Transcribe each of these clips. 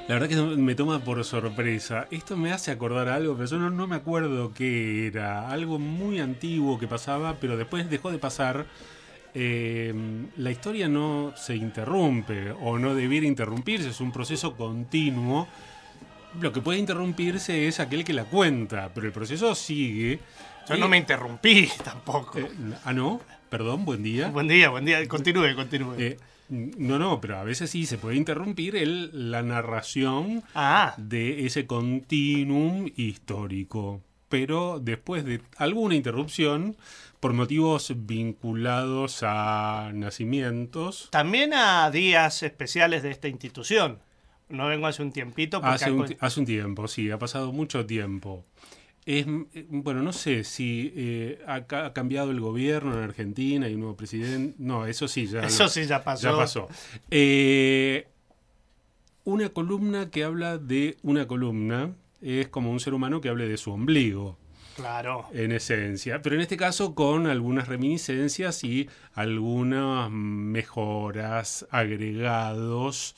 La verdad que me toma por sorpresa. Esto me hace acordar algo, pero yo no me acuerdo qué era. Algo muy antiguo que pasaba, pero después dejó de pasar. La historia no se interrumpe o no debiera interrumpirse, es un proceso continuo. Lo que puede interrumpirse es aquel que la cuenta, pero el proceso sigue. Yo no me interrumpí tampoco. No, perdón, buen día. Buen día, continúe. No, pero a veces sí se puede interrumpir la narración de ese continuum histórico. Pero después de alguna interrupción, por motivos vinculados a nacimientos. También a días especiales de esta institución. No vengo hace un tiempito. Hace un tiempo, sí, ha pasado mucho tiempo. Bueno, no sé si ha cambiado el gobierno en Argentina, hay un nuevo presidente. No, eso sí, ya pasó. Ya pasó. Una columna que habla de una columna es como un ser humano que hable de su ombligo. Claro. En esencia. Pero en este caso con algunas reminiscencias y algunas mejoras, agregados.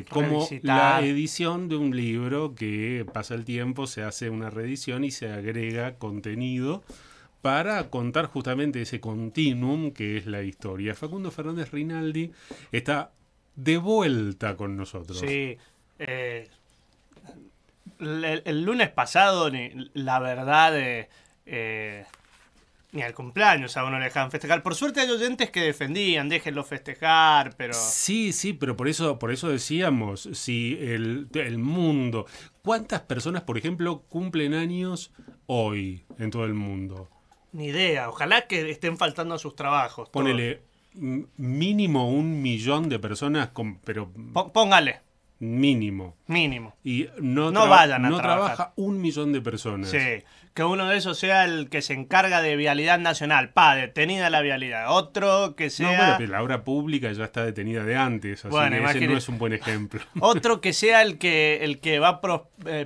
Como la edición de un libro que pasa el tiempo, se hace una reedición y se agrega contenido para contar justamente ese continuum que es la historia. Facundo Fernández Rinaldi está de vuelta con nosotros. Sí. El lunes pasado, la verdad, ni al cumpleaños a uno le dejaban festejar. Por suerte hay oyentes que defendían, déjenlo festejar, pero... Sí, pero por eso decíamos, si el mundo... ¿Cuántas personas, por ejemplo, cumplen años hoy en todo el mundo? Ni idea, ojalá que estén faltando a sus trabajos. Ponele mínimo 1 millón de personas, pero... Póngale. Mínimo. Y no vayan a trabajar. Trabaja 1 millón de personas. Sí, que uno de esos sea el que se encarga de vialidad nacional. Detenida la vialidad. Otro que sea... No, bueno, pero la obra pública ya está detenida de antes, así que ese no es un buen ejemplo. Otro que sea el que va a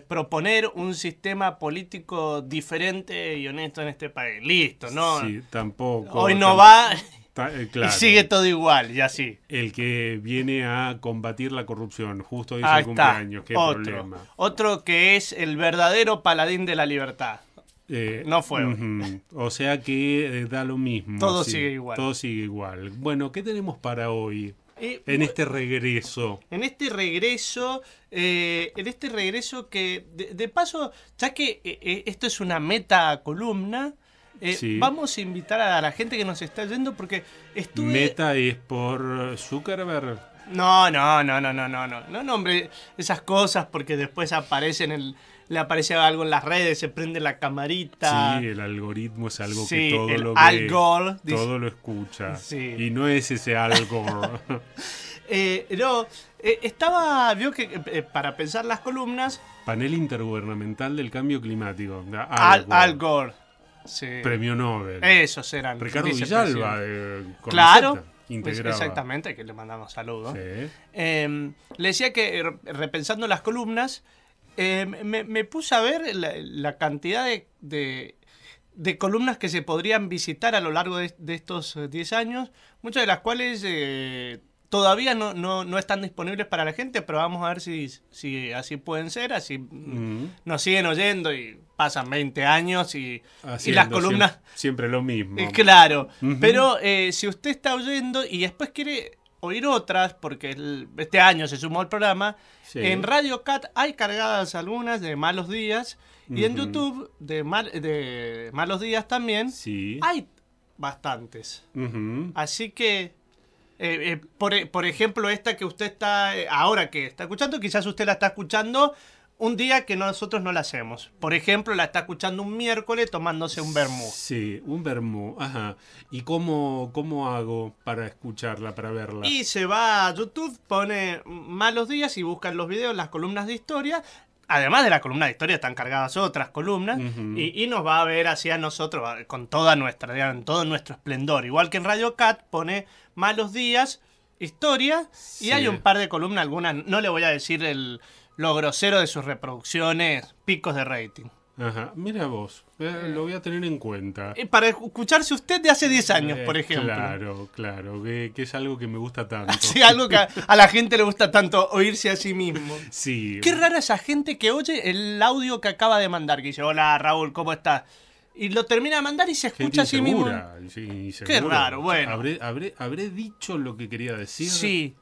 proponer un sistema político diferente y honesto en este país. Listo, ¿no? Sí, tampoco. Hoy no va... Claro. Y sigue todo igual, y así. El que viene a combatir la corrupción, justo dice el cumpleaños, qué problema. Otro que es el verdadero paladín de la libertad. No fue. O sea que da lo mismo. Todo sigue igual. Todo sigue igual. Bueno, ¿qué tenemos para hoy? En este regreso. En este regreso que, de paso, ya que esto es una meta columna, sí. Vamos a invitar a la gente que nos está yendo porque ¿Meta es por Zuckerberg? No, hombre, esas cosas porque después le aparece algo en las redes, se prende la camarita. Sí, el algoritmo es algo sí, que todo lo ve, todo lo escucha. Sí. Y no es ese Al Gore. Vio que para pensar las columnas... Panel Intergubernamental del Cambio Climático. Al Gore. Sí. Premio Nobel. Esos eran. Ricardo Villalba, claro, integraba. Exactamente, que le mandamos saludos. Sí. Le decía que repensando las columnas, me puse a ver la cantidad de columnas que se podrían visitar a lo largo de estos 10 años, muchas de las cuales todavía no están disponibles para la gente, pero vamos a ver si así pueden ser, así nos siguen oyendo y pasan 20 años y las columnas... Siempre lo mismo. Claro, pero si usted está oyendo y después quiere oír otras, porque este año se sumó al programa, sí. En Radio Cat hay cargadas algunas de Malos Días y en YouTube de Malos Días también sí. Hay bastantes. Así que... por ejemplo, esta que usted está ahora que está escuchando, quizás usted la está escuchando un día que nosotros no la hacemos. Por ejemplo, la está escuchando un miércoles tomándose un vermú. Sí, un vermú, ajá. ¿Y cómo hago para escucharla, para verla? Y se va a YouTube, pone Malos Días y buscan los videos, las columnas de historia. Además de la columna de historia están cargadas otras columnas y nos va a ver así a nosotros con toda en todo nuestro esplendor. Igual que en Radio Cat pone Malos Días, historia sí. Y hay un par de columnas, algunas, no le voy a decir lo grosero de sus reproducciones, picos de rating. Ajá, mira vos, lo voy a tener en cuenta. Para escucharse usted de hace 10 años, por ejemplo. Claro, que es algo que me gusta tanto. Sí, algo que a la gente le gusta tanto, oírse a sí mismo. Sí. Qué rara esa gente que oye el audio que acaba de mandar, que dice, hola Raúl, ¿cómo estás? Y lo termina de mandar y se escucha a sí mismo. Sí, qué raro, bueno. ¿Habré dicho lo que quería decir? Sí,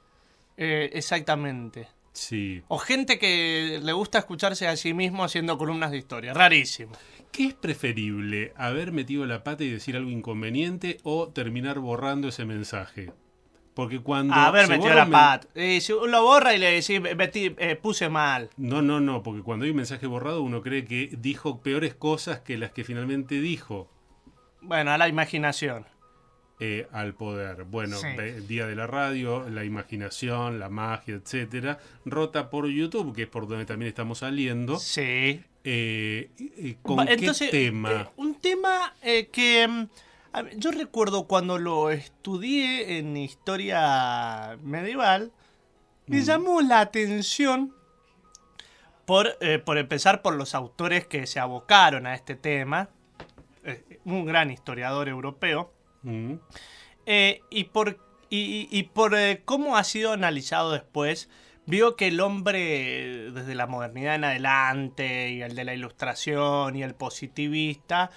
exactamente. Sí. O gente que le gusta escucharse a sí mismo haciendo columnas de historia. Rarísimo. ¿Qué es preferible? ¿Haber metido la pata y decir algo inconveniente o terminar borrando ese mensaje? Porque cuando... Haber metido la pata. Si lo borra y le decís, puse mal. No, porque cuando hay un mensaje borrado uno cree que dijo peores cosas que las que finalmente dijo. Bueno, a la imaginación. Al poder. Bueno, sí. Día de la Radio, la imaginación, la magia, etcétera. Rota por YouTube, que es por donde también estamos saliendo. Sí. ¿Con qué tema? Un tema que yo recuerdo cuando lo estudié en historia medieval, me llamó la atención por empezar por los autores que se abocaron a este tema. Un gran historiador europeo. Y por cómo ha sido analizado después, vio que el hombre desde la modernidad en adelante y el de la ilustración y el positivista,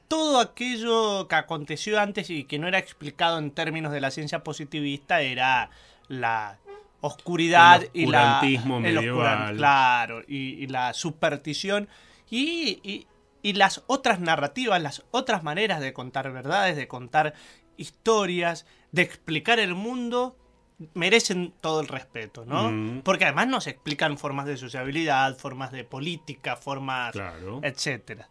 todo aquello que aconteció antes y que no era explicado en términos de la ciencia positivista era la oscuridad y el oscurantismo medieval, claro, y la superstición y las otras narrativas, las otras maneras de contar verdades, de contar historias, de explicar el mundo, merecen todo el respeto, ¿no? Porque además nos explican formas de sociabilidad, formas de política, formas, claro, etcétera.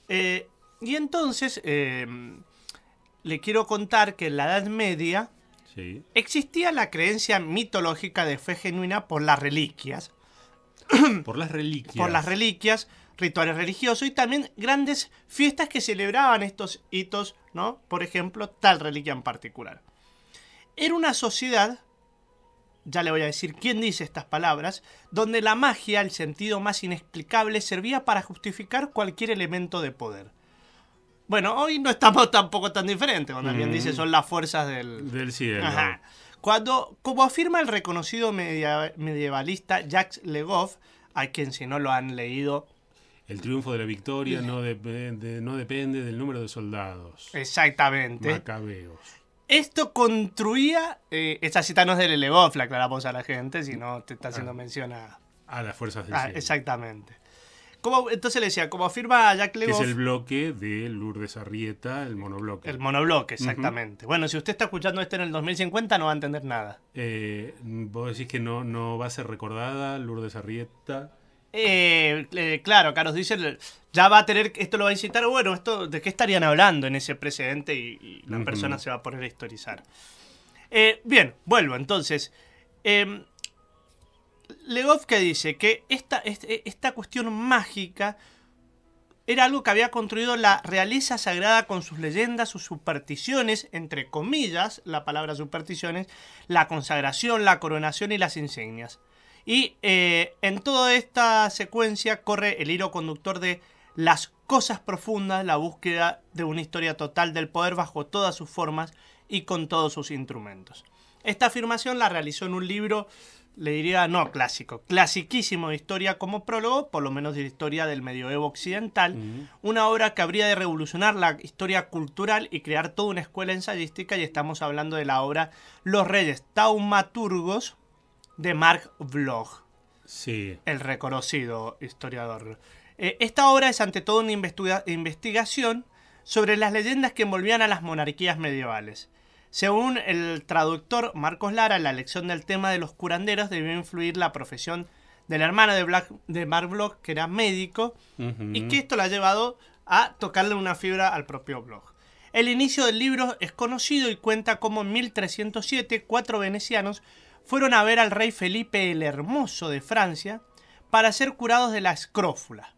Y entonces le quiero contar que en la Edad Media existía la creencia mitológica de fe genuina por las reliquias. Por las reliquias. Por las reliquias, rituales religiosos y también grandes fiestas que celebraban estos hitos, ¿no? Por ejemplo, tal reliquia en particular. Era una sociedad, ya le voy a decir quién dice estas palabras, donde la magia, el sentido más inexplicable, servía para justificar cualquier elemento de poder. Bueno, hoy no estamos tampoco tan diferentes, cuando alguien dice son las fuerzas del cielo. Ajá. Como afirma el reconocido medievalista Jacques Le Goff, a quien si no lo han leído... El triunfo de la victoria no depende del número de soldados. Exactamente. Macabeos. Esto construía... esta cita no es de Le Goff, la aclaramos a la gente, sino te está haciendo mención a las fuerzas del cielo. Exactamente. Entonces le decía, como afirma Jacques Le Goff... Que es el bloque de Lourdes Arrieta, el monobloque. El monobloque, exactamente. Bueno, si usted está escuchando esto en el 2050 no va a entender nada. ¿Vos decís que no va a ser recordada Lourdes Arrieta? Claro, Carlos dice, ya va a tener, esto lo va a incitar, bueno, esto ¿de qué estarían hablando en ese precedente? Y la persona se va a poner a historizar. Bien, vuelvo, entonces. Le Goff que dice que esta cuestión mágica era algo que había construido la realeza sagrada con sus leyendas, sus supersticiones, entre comillas, la palabra supersticiones, la consagración, la coronación y las insignias. Y en toda esta secuencia corre el hilo conductor de las cosas profundas, la búsqueda de una historia total del poder bajo todas sus formas y con todos sus instrumentos. Esta afirmación la realizó en un libro, le diría no clásico, clasiquísimo de historia como prólogo, por lo menos de la historia del medioevo occidental, una obra que habría de revolucionar la historia cultural y crear toda una escuela ensayística, y estamos hablando de la obra Los Reyes Taumaturgos, de Marc Bloch, sí, el reconocido historiador. Esta obra es ante todo una investigación sobre las leyendas que envolvían a las monarquías medievales. Según el traductor Marcos Lara, la elección del tema de los curanderos debió influir la profesión del hermano de Marc Bloch, que era médico, y que esto le ha llevado a tocarle una fibra al propio Bloch. El inicio del libro es conocido y cuenta cómo en 1307 4 venecianos fueron a ver al rey Felipe el Hermoso de Francia para ser curados de la escrófula.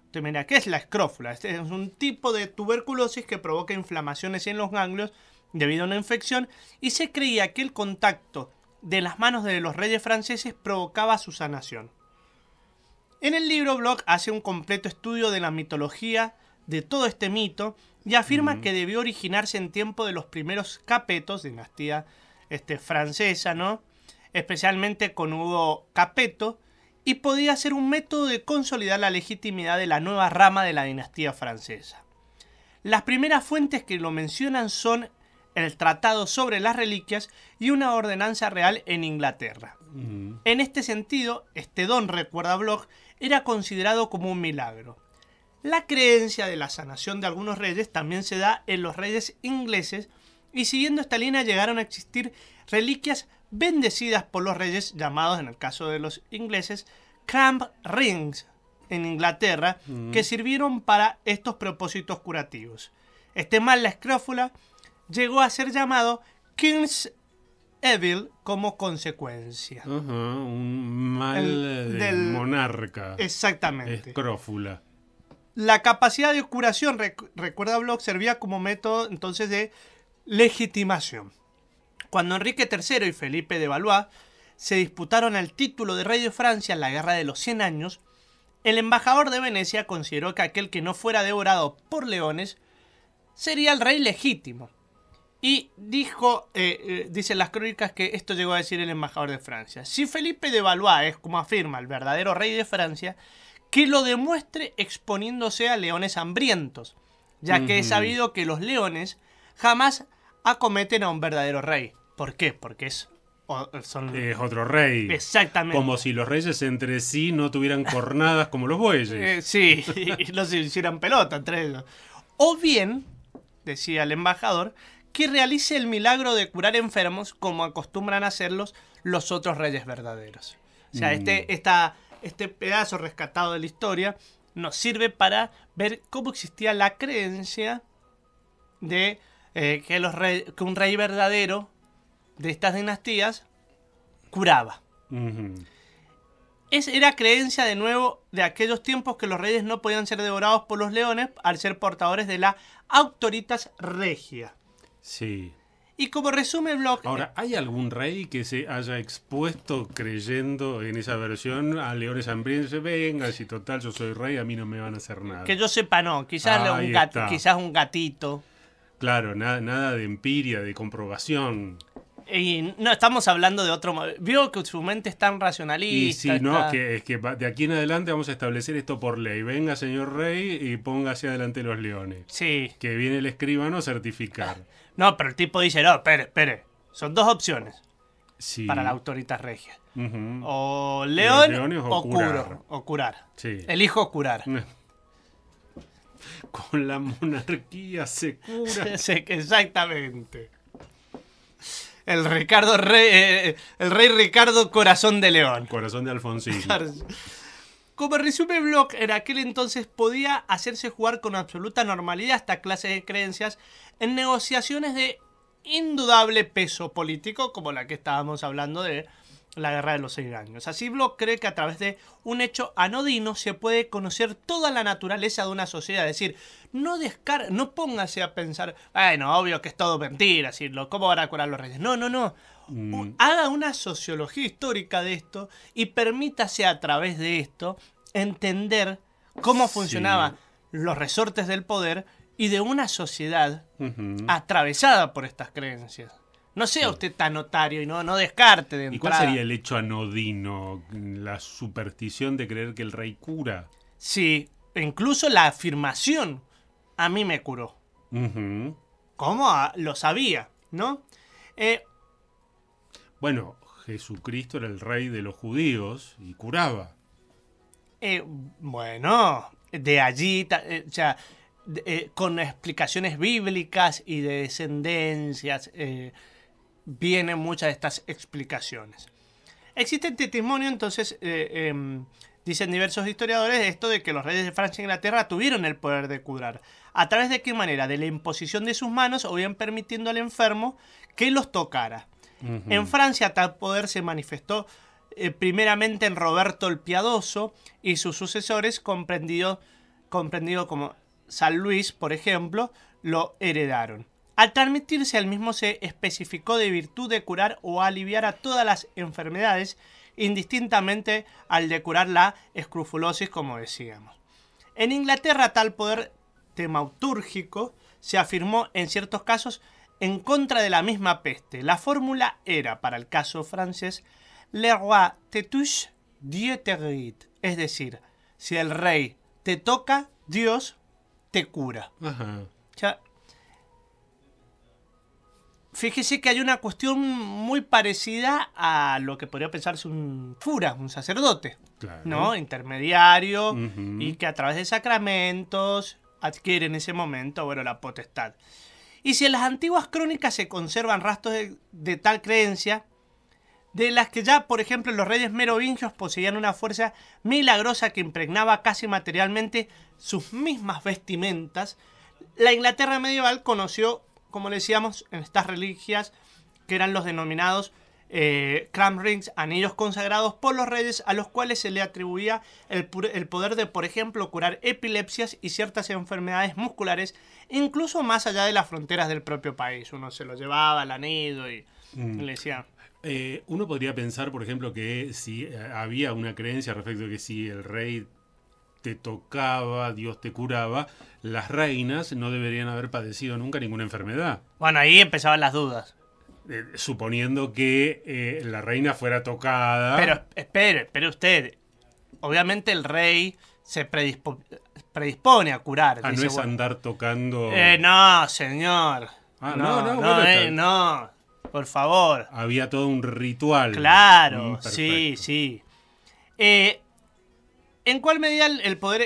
Entonces, mira, ¿qué es la escrófula? Este es un tipo de tuberculosis que provoca inflamaciones en los ganglios debido a una infección, y se creía que el contacto de las manos de los reyes franceses provocaba su sanación. En el libro, Bloch hace un completo estudio de la mitología de todo este mito y afirma que debió originarse en tiempo de los primeros Capetos, dinastía francesa, ¿no? Especialmente con Hugo Capeto, y podía ser un método de consolidar la legitimidad de la nueva rama de la dinastía francesa. Las primeras fuentes que lo mencionan son el Tratado sobre las Reliquias y una ordenanza real en Inglaterra. En este sentido, este don, recuerda Bloch, era considerado como un milagro. La creencia de la sanación de algunos reyes también se da en los reyes ingleses, y siguiendo esta línea llegaron a existir reliquias bendecidas por los reyes, llamados en el caso de los ingleses Cramp Rings en Inglaterra, que sirvieron para estos propósitos curativos. Este mal, la escrófula, llegó a ser llamado King's Evil como consecuencia. Un mal del monarca. Exactamente. Escrófula. La capacidad de curación, recuerda Bloch, servía como método entonces de legitimación. Cuando Enrique III y Felipe de Valois se disputaron el título de rey de Francia en la Guerra de los 100 Años, el embajador de Venecia consideró que aquel que no fuera devorado por leones sería el rey legítimo. Y dijo, dicen las crónicas, que esto llegó a decir el embajador de Francia: si Felipe de Valois es, como afirma, el verdadero rey de Francia, que lo demuestre exponiéndose a leones hambrientos, ya que es sabido que los leones jamás acometen a un verdadero rey. ¿Por qué? Porque es otro rey. Exactamente. Como si los reyes entre sí no tuvieran cornadas como los bueyes. Sí, y no se hicieran pelota entre ellos. O bien, decía el embajador, que realice el milagro de curar enfermos como acostumbran a hacerlos los otros reyes verdaderos. O sea, este pedazo rescatado de la historia nos sirve para ver cómo existía la creencia de que un rey verdadero de estas dinastías curaba. Era creencia, de nuevo, de aquellos tiempos que los reyes no podían ser devorados por los leones al ser portadores de la autoritas regia. Sí. Y como resume Bloch... Ahora, ¿hay algún rey que se haya expuesto creyendo en esa versión a leones hambrientos? Venga, si total yo soy rey, a mí no me van a hacer nada. Que yo sepa, no. Quizás un gatito. Claro, nada de empiria, de comprobación. Y no estamos hablando de otro... Vio que su mente es tan racionalista. Y sí, no, es que de aquí en adelante vamos a establecer esto por ley. Venga, señor rey, y ponga hacia adelante los leones. Sí. Que viene el escribano a certificar. No, pero el tipo dice, no, espere. Son dos opciones para la autoritas regia. O león o curar. Sí. Elijo curar. Con la monarquía se cura. Exactamente. El rey Ricardo Corazón de León. Corazón de Alfonsín. Como resume Bloch, en aquel entonces podía hacerse jugar con absoluta normalidad esta clase de creencias en negociaciones de indudable peso político, como la que estábamos hablando de la Guerra de los 100 Años. Así Bloch cree que a través de un hecho anodino se puede conocer toda la naturaleza de una sociedad. Es decir, no póngase a pensar, bueno, obvio que es todo mentira, ¿cómo van a curar los reyes? No. Haga una sociología histórica de esto y permítase a través de esto entender cómo funcionaban los resortes del poder y de una sociedad atravesada por estas creencias. No sea usted tan notario y no descarte de entrada. ¿Y cuál sería el hecho anodino? ¿La superstición de creer que el rey cura? Sí, incluso la afirmación a mí me curó. ¿Cómo? Lo sabía, ¿no? Bueno, Jesucristo era el rey de los judíos y curaba. Bueno, de allí, con explicaciones bíblicas y de descendencias, vienen muchas de estas explicaciones. Existe testimonio, entonces, dicen diversos historiadores, esto de que los reyes de Francia e Inglaterra tuvieron el poder de curar. ¿A través de qué manera? De la imposición de sus manos o bien permitiendo al enfermo que los tocara. En Francia tal poder se manifestó primeramente en Roberto el Piadoso y sus sucesores, comprendido como San Luis, por ejemplo, lo heredaron. Al transmitirse al mismo se especificó de virtud de curar o aliviar a todas las enfermedades indistintamente al de curar la escrofulosis, como decíamos. En Inglaterra, tal poder temautúrgico se afirmó en ciertos casos en contra de la misma peste. La fórmula era, para el caso francés, le roi te touche, Dieu te guérit. Es decir, si el rey te toca, Dios te cura. Ajá. Ya, fíjese que hay una cuestión muy parecida a lo que podría pensarse un cura, un sacerdote, Claro. ¿no? Intermediario, Ujú. y que a través de sacramentos adquiere en ese momento, bueno, la potestad. Y si en las antiguas crónicas se conservan rastros de tal creencia, de las que ya, por ejemplo, los reyes merovingios poseían una fuerza milagrosa que impregnaba casi materialmente sus mismas vestimentas, la Inglaterra medieval conoció, como le decíamos, en estas reliquias que eran los denominados crown rings, anillos consagrados por los reyes, a los cuales se le atribuía el poder de, por ejemplo, curar epilepsias y ciertas enfermedades musculares, incluso más allá de las fronteras del propio país. Uno se lo llevaba al anillo y le decía... Uno podría pensar, por ejemplo, que si había una creencia respecto a que si el rey te tocaba, Dios te curaba, las reinas no deberían haber padecido nunca ninguna enfermedad. Bueno, ahí empezaban las dudas. Suponiendo que la reina fuera tocada. Pero espere usted. Obviamente el rey se predispone a curar. No es andar tocando. No, señor. No. Por favor. Había todo un ritual. Claro, sí. ¿En cuál medida el poder,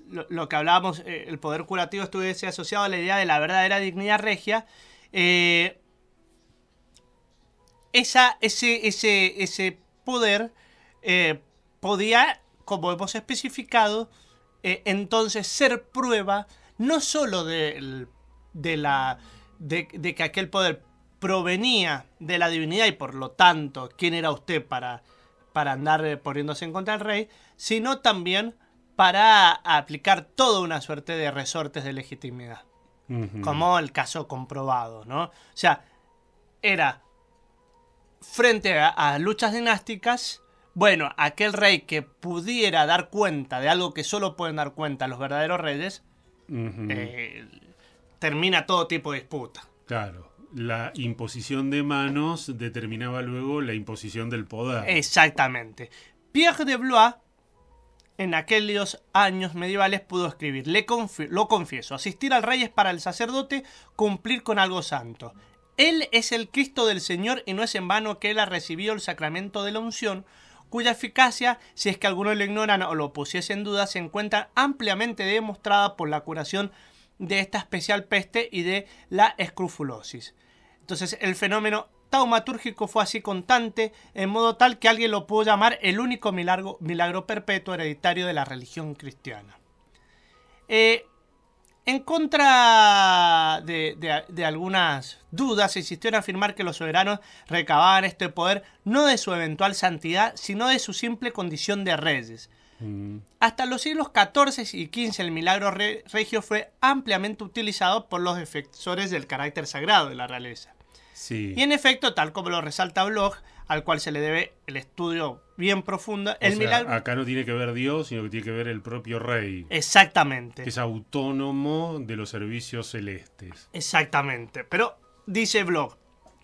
lo que hablábamos, el poder curativo estuviese asociado a la idea de la verdadera dignidad regia? Ese poder podía, como hemos especificado, entonces ser prueba no solo de que aquel poder provenía de la divinidad y por lo tanto quién era usted para andar poniéndose en contra del rey, sino también para aplicar toda una suerte de resortes de legitimidad. Como el caso comprobado, ¿no? O sea, era frente a luchas dinásticas, bueno, aquel rey que pudiera dar cuenta de algo que solo pueden dar cuenta los verdaderos reyes, termina todo tipo de disputa. Claro, la imposición de manos determinaba luego la imposición del poder. Exactamente. Pierre de Blois, en aquellos años medievales, pudo escribir: lo confieso, asistir al rey es para el sacerdote cumplir con algo santo. Él es el Cristo del Señor y no es en vano que él ha recibido el sacramento de la unción, cuya eficacia, si es que algunos lo ignoran o lo pusiese en duda, se encuentra ampliamente demostrada por la curación de esta especial peste y de la escrofulosis. Entonces el fenómeno taumatúrgico fue así constante, en modo tal que alguien lo pudo llamar el único milagro perpetuo hereditario de la religión cristiana. En contra de algunas dudas, se insistió en afirmar que los soberanos recababan este poder no de su eventual santidad, sino de su simple condición de reyes. Hasta los siglos XIV y XV el milagro regio fue ampliamente utilizado por los defensores del carácter sagrado de la realeza. Sí. Y en efecto, tal como lo resalta Bloch, al cual se le debe el estudio bien profundo, milagro... Acá no tiene que ver Dios, sino que tiene que ver el propio rey. Exactamente. Que es autónomo de los servicios celestes. Exactamente. Pero, dice Bloch,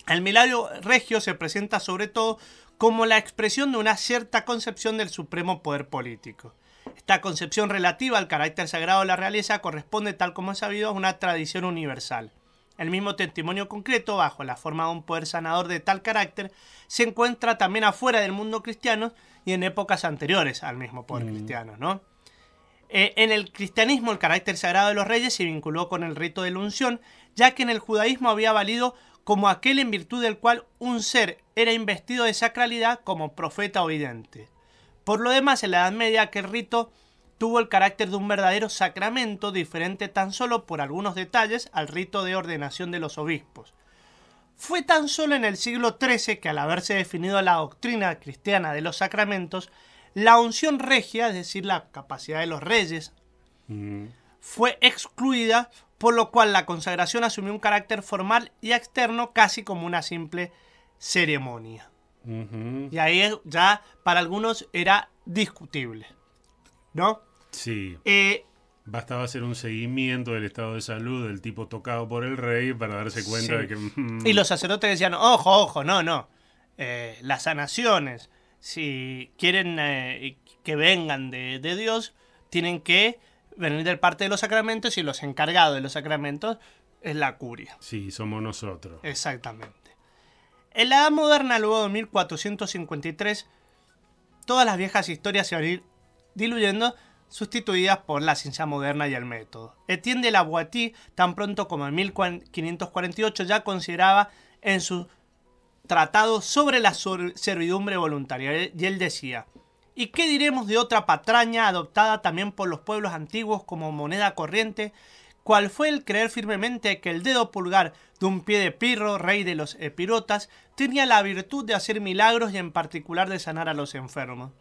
el milagro regio se presenta sobre todo como la expresión de una cierta concepción del supremo poder político. Esta concepción relativa al carácter sagrado de la realeza corresponde, tal como es sabido, a una tradición universal. El mismo testimonio concreto, bajo la forma de un poder sanador de tal carácter, se encuentra también afuera del mundo cristiano y en épocas anteriores al mismo poder cristiano, ¿no? En el cristianismo, el carácter sagrado de los reyes se vinculó con el rito de la unción, ya que en el judaísmo había valido como aquel en virtud del cual un ser era investido de sacralidad como profeta o vidente. Por lo demás, en la Edad Media, aquel rito tuvo el carácter de un verdadero sacramento, diferente tan solo por algunos detalles al rito de ordenación de los obispos. Fue tan solo en el siglo XIII que, al haberse definido la doctrina cristiana de los sacramentos, la unción regia, es decir, la capacidad de los reyes, fue excluida, por lo cual la consagración asumió un carácter formal y externo, casi como una simple ceremonia. Y ahí ya para algunos era discutible, ¿no? Sí. Bastaba hacer un seguimiento del estado de salud del tipo tocado por el rey para darse cuenta de que... Y los sacerdotes decían, ojo, no. Las sanaciones, si quieren que vengan de Dios, tienen que venir del parte de los sacramentos, y los encargados de los sacramentos es la curia. Sí, somos nosotros. Exactamente. En la Edad Moderna, luego de 1453, todas las viejas historias se van a ir diluyendo, sustituidas por la ciencia moderna y el método. Etienne de la Boétie, tan pronto como en 1548, ya consideraba en su tratado sobre la servidumbre voluntaria, y él decía: ¿y qué diremos de otra patraña adoptada también por los pueblos antiguos como moneda corriente, cual fue el creer firmemente que el dedo pulgar de un pie de Pirro, rey de los epirotas, tenía la virtud de hacer milagros y en particular de sanar a los enfermos?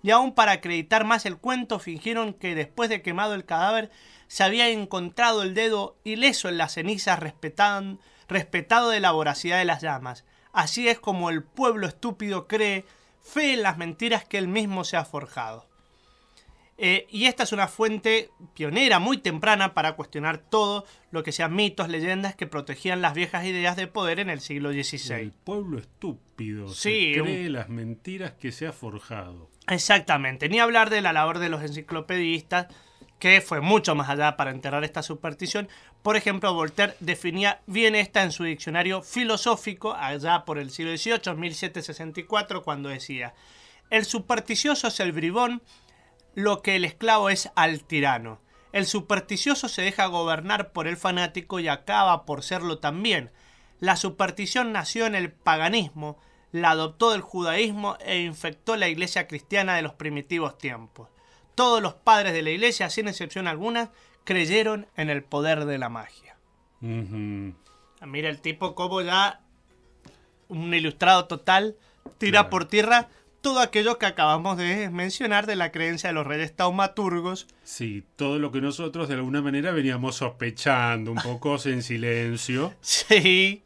Y aún para acreditar más el cuento, fingieron que después de quemado el cadáver se había encontrado el dedo ileso en las cenizas, respetado de la voracidad de las llamas. Así es como el pueblo estúpido cree, fe en las mentiras que él mismo se ha forjado. Y esta es una fuente pionera muy temprana para cuestionar todo lo que sean mitos, leyendas que protegían las viejas ideas de poder en el siglo XVI. El pueblo estúpido sí, se cree las mentiras que se ha forjado. Exactamente, ni hablar de la labor de los enciclopedistas, que fue mucho más allá para enterrar esta superstición. Por ejemplo, Voltaire definía bien esta en su diccionario filosófico allá por el siglo XVIII, 1764, cuando decía: el supersticioso es el bribón, lo que el esclavo es al tirano. El supersticioso se deja gobernar por el fanático y acaba por serlo también. La superstición nació en el paganismo, la adoptó del judaísmo e infectó la iglesia cristiana de los primitivos tiempos. Todos los padres de la iglesia, sin excepción alguna, creyeron en el poder de la magia. Mira el tipo como ya, un ilustrado total, tira por tierra todo aquello que acabamos de mencionar de la creencia de los reyes taumaturgos. Sí, todo lo que nosotros de alguna manera veníamos sospechando, un poco en silencio. Sí.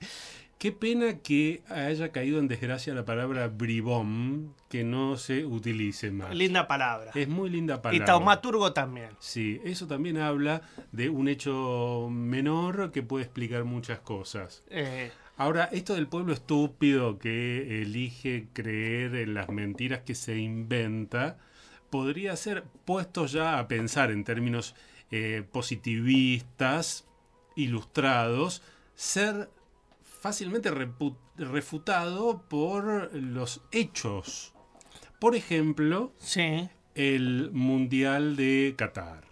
Qué pena que haya caído en desgracia la palabra bribón, que no se utilice más. Linda palabra. Es muy linda palabra. Y taumaturgo también. Sí, eso también habla de un hecho menor que puede explicar muchas cosas. Ahora, esto del pueblo estúpido que elige creer en las mentiras que se inventa, podría ser, puesto ya a pensar en términos positivistas, ilustrados, ser fácilmente refutado por los hechos. Por ejemplo, sí, el Mundial de Qatar.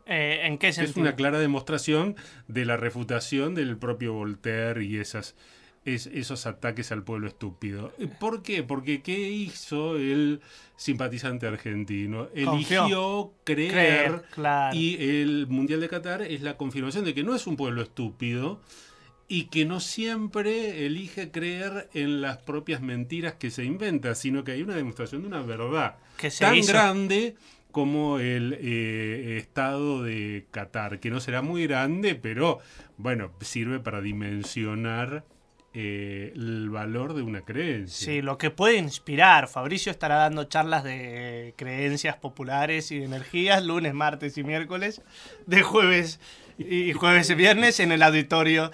¿En qué sentido? Es una clara demostración de la refutación del propio Voltaire y esos ataques al pueblo estúpido. ¿Por qué? Porque ¿qué hizo el simpatizante argentino? Eligió creer, claro. Y el Mundial de Qatar es la confirmación de que no es un pueblo estúpido y que no siempre elige creer en las propias mentiras que se inventa, sino que hay una demostración de una verdad tan grande como el Estado de Qatar, que no será muy grande, pero bueno, sirve para dimensionar el valor de una creencia. Sí, lo que puede inspirar. Fabricio estará dando charlas de creencias populares y de energías lunes, martes y miércoles, de jueves y viernes en el auditorio.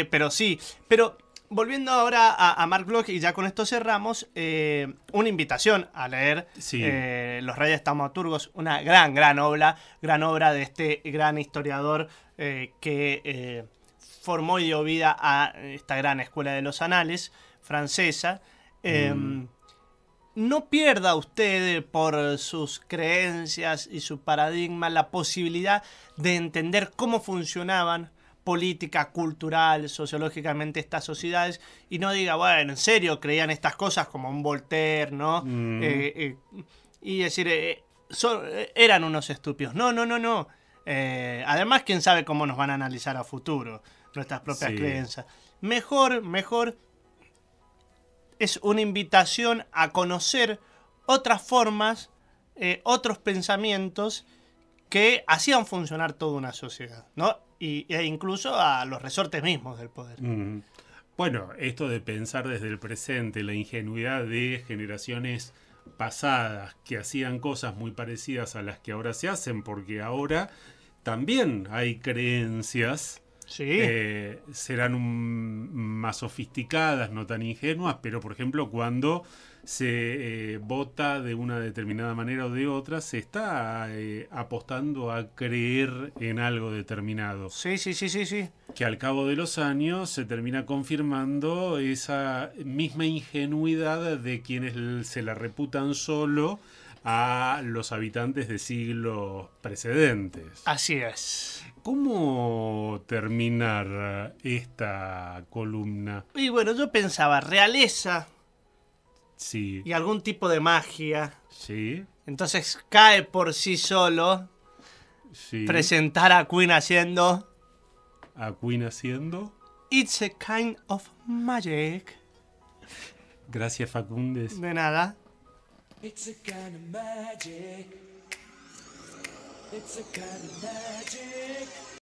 Pero volviendo ahora a Mark Bloch, y ya con esto cerramos, una invitación a leer Los Reyes Taumaturgos, una gran obra de este gran historiador que formó y dio vida a esta gran escuela de los anales francesa. No pierda usted por sus creencias y su paradigma la posibilidad de entender cómo funcionaban política, cultural, sociológicamente estas sociedades, y no diga, bueno, en serio creían estas cosas como un Voltaire, ¿no? Y decir, eran unos estúpidos. No. Además, quién sabe cómo nos van a analizar a futuro nuestras propias creencias. Mejor es una invitación a conocer otras formas, otros pensamientos que hacían funcionar toda una sociedad, ¿no? E incluso a los resortes mismos del poder. Bueno, esto de pensar desde el presente, la ingenuidad de generaciones pasadas que hacían cosas muy parecidas a las que ahora se hacen, porque ahora también hay creencias, serán más sofisticadas, no tan ingenuas, pero por ejemplo cuando se vota de una determinada manera o de otra, se está apostando a creer en algo determinado. Sí. Que al cabo de los años se termina confirmando esa misma ingenuidad de quienes se la reputan solo a los habitantes de siglos precedentes. Así es. ¿Cómo terminar esta columna? Y bueno, yo pensaba, realeza. Sí. Y algún tipo de magia. Sí. Entonces cae por sí solo. Sí. Presentar a Queen haciendo... ¿A Queen haciendo? It's a kind of magic. Gracias, Facundes. De nada. It's a kind of magic. It's a kind of magic.